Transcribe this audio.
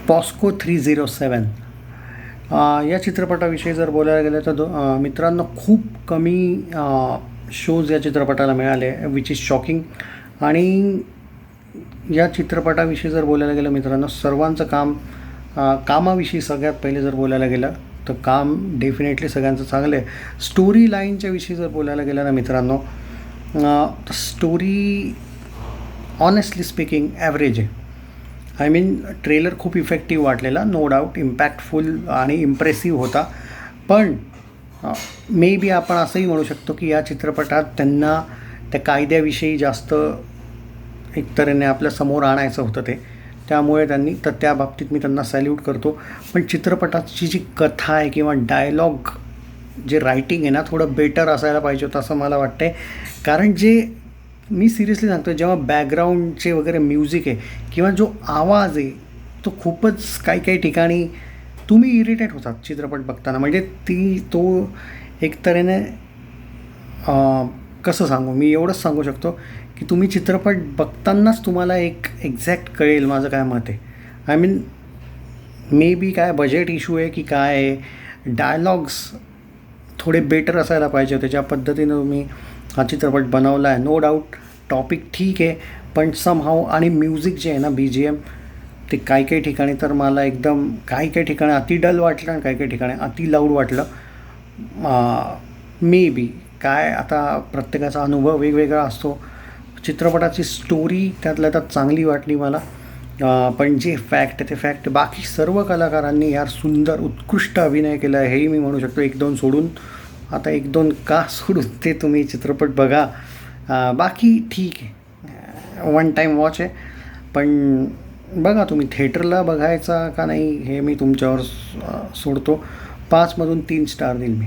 POCSO 307 या चित्रपटाविषयी जर बोलायला गेलं तर मित्रांनो खूप कमी शोज या चित्रपटाला मिळाले, विच इज शॉकिंग. आणि या चित्रपटाविषयी जर बोलायला गेलं मित्रांनो, सर्वांचं कामाविषयी सगळ्यात पहिले जर बोलायला गेलं तर काम डेफिनेटली सगळ्यांचं चांगलं आहे. स्टोरी लाईनच्या विषयी जर बोलायला गेलं ना मित्रांनो, स्टोरी ऑनेस्टली स्पीकिंग ॲव्हरेज आहे. आय मीन ट्रेलर खूप इफेक्टिव्ह वाटलेला, नो डाऊट इम्पॅक्टफुल आणि इम्प्रेसिव्ह होता. पण मे बी आपण असंही म्हणू शकतो की या चित्रपटात त्यांना त्या कायद्याविषयी जास्त एकतऱ्हेने आपल्या समोर आणायचं होतं त्यामुळे त्यांनी तर त्या बाबतीत मी त्यांना सॅल्यूट करतो. पण चित्रपटाची जी कथा आहे किंवा डायलॉग जे रायटिंग आहे ना, थोडं बेटर असायला पाहिजे होतं असं मला वाटतं आहे. कारण जे मी सिरियसली सांगतो, जेव्हा बॅकग्राऊंडचे वगैरे म्युझिक आहे किंवा जो आवाज आहे तो खूपच काही काही ठिकाणी तुम्ही इरिटेट होतात चित्रपट बघताना. म्हणजे तो एक तऱ्हेने कसं सांगू, मी एवढंच सांगू शकतो की तुम्ही चित्रपट बघतानाच तुम्हाला एक एक्झॅक्ट कळेल माझं काय मत आहे. आय मीन मे बी काय बजेट इश्यू आहे की काय आहे, डायलॉग्स थोडे बेटर असायला पाहिजे होते. ज्या पद्धतीनं तुम्ही हा चित्रपट बनवला आहे, नो डाऊट टॉपिक ठीक आहे, पण समहाऊ आणि म्युझिक जे आहे ना, BGM ते काही काही ठिकाणी तर मला एकदम काही काही ठिकाणी अति डल वाटलं आणि काही काही ठिकाणी अति लाऊड वाटलं. मे बी काय, आता प्रत्येकाचा अनुभव वेगवेगळा असतो. चित्रपटाची स्टोरी त्यातल्या त्यात चांगली वाटली मला, पण जे फॅक्ट आहे ते फॅक्ट. बाकी सर्व कलाकारांनी यार सुंदर उत्कृष्ट अभिनय केला आहे, हेही मी म्हणू शकतो. 1-2 सोडून, आता 1-2 का सोडून ते तुम्ही चित्रपट बघा. बाकी ठीक आहे, वन टाईम वॉच आहे. पण बघा तुम्ही थिएटरला बघायचा का नाही हे मी तुमच्यावर सोडतो. 5 मधून 3 स्टार देईन मी.